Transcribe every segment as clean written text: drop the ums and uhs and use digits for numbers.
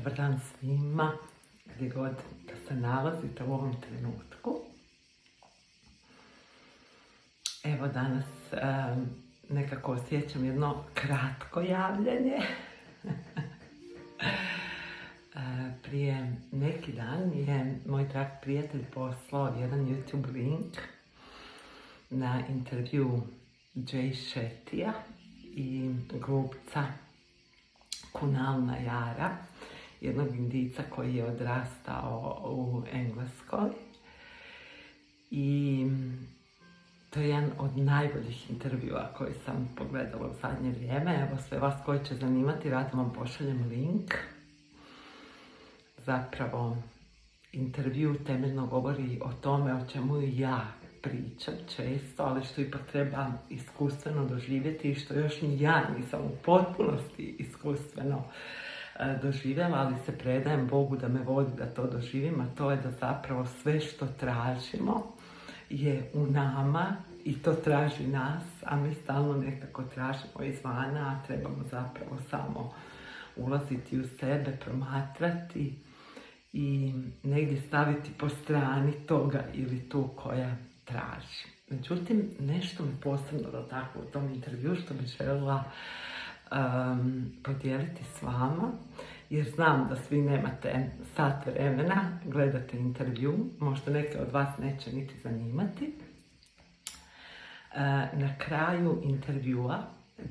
Dobar dan svima, gdje god da se nalazite u ovom trenutku. Evo danas nekako osjećam jedno kratko javljanje. Prije neki dan je moj drag prijatelj poslao jedan YouTube link na intervju Jay Shettyja i glumca Kunal Nayara, jednog Indijca koji je odrastao u Engleskoj. I to je jedan od najboljih intervjua koji sam pogledala u zadnje vrijeme. Evo, sve vas koji će zanimati, rado vam pošaljem link. Zapravo, intervju temeljno govori o tome o čemu i ja pričam često, ali što ipak treba iskustveno doživjeti i što još ni ja nisam u potpunosti iskustveno doživjela, ali se predajem Bogu da me vodi da to doživim, a to je da zapravo sve što tražimo je u nama i to traži nas, a mi stalno nekako tražimo izvana, a trebamo zapravo samo ulaziti u sebe, promatrati i negdje staviti po strani toga ili tu koja traži. Međutim, nešto me posebno dotaklo u tom intervju što bih željela podijeliti s vama, jer znam da svi nemate sat vremena, gledate intervju, možda neke od vas neće niti zanimati. Na kraju intervjua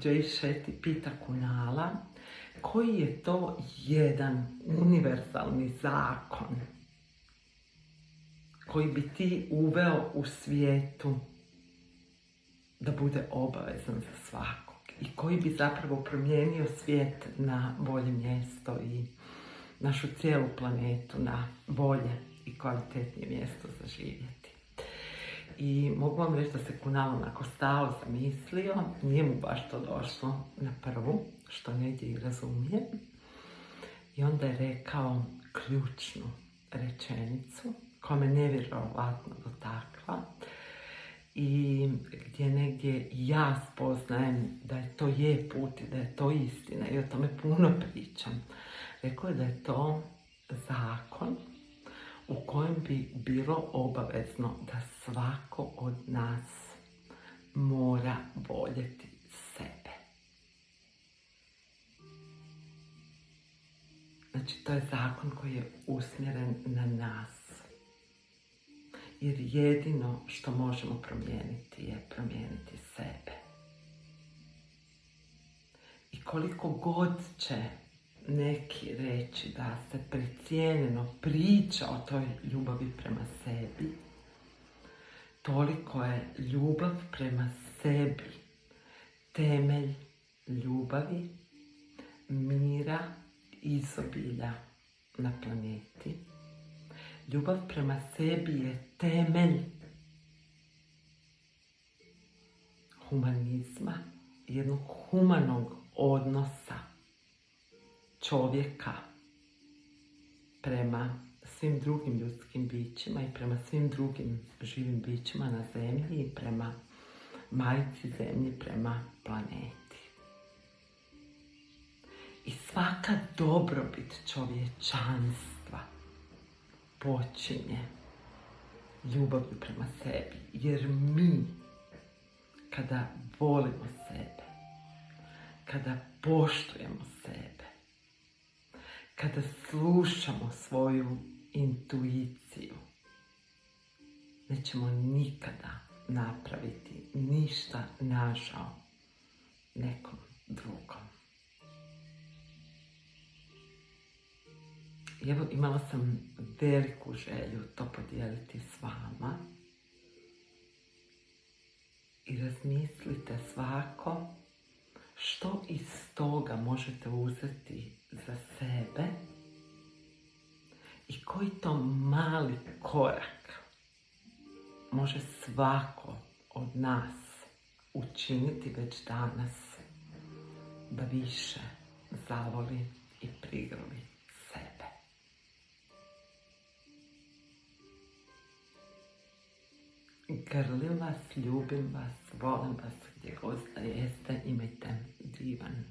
Jay Shetty pita Kunala koji je to jedan univerzalni zakon koji bi ti uveo u svijetu da bude obavezan za svakog i koji bi zapravo promijenio svijet na bolje mjesto i našu cijelu planetu na bolje i kvalitetnije mjesto za živjeti. I mogu vam reći da se Kunal onako stao zamislio, nije mu baš to došlo na prvu, što negdje i razumijem. I onda je rekao ključnu rečenicu koja me nevjerojatno dotakla i gdje negdje ja spoznajem da je to je put i da je to istina i o tome puno pričam. Rekao je da je to zakon u kojem bi bilo obavezno da svako od nas mora voljeti sebe. Znači, to je zakon koji je usmjeren na nas. Jer jedino što možemo promijeniti je promijeniti sebe. I koliko god će neki reći da se precijenjeno priča o toj ljubavi prema sebi, toliko je ljubav prema sebi temelj ljubavi, mira, izobilja na planeti. Ljubav prema sebi je temelj humanizma, jednog humanog odnosa čovjeka prema svim drugim ljudskim bićima i prema svim drugim živim bićima na zemlji i prema majci zemlji, prema planeti. I svaka dobrobit čovječanstva počinje ljubavlju prema sebi, jer mi kada volimo sebe, kada poštujemo sebe, kada slušamo svoju intuiciju, nećemo nikada napraviti ništa nažao nekom drugom. I evo, imala sam veliku želju to podijeliti s vama. I razmislite svako što iz toga možete uzeti za sebe i koji to mali korak može svako od nas učiniti već danas da više zavoli i prigrli sebe. Grlim vas, ljubim vas, volim vas gdje god da jeste, imajte divan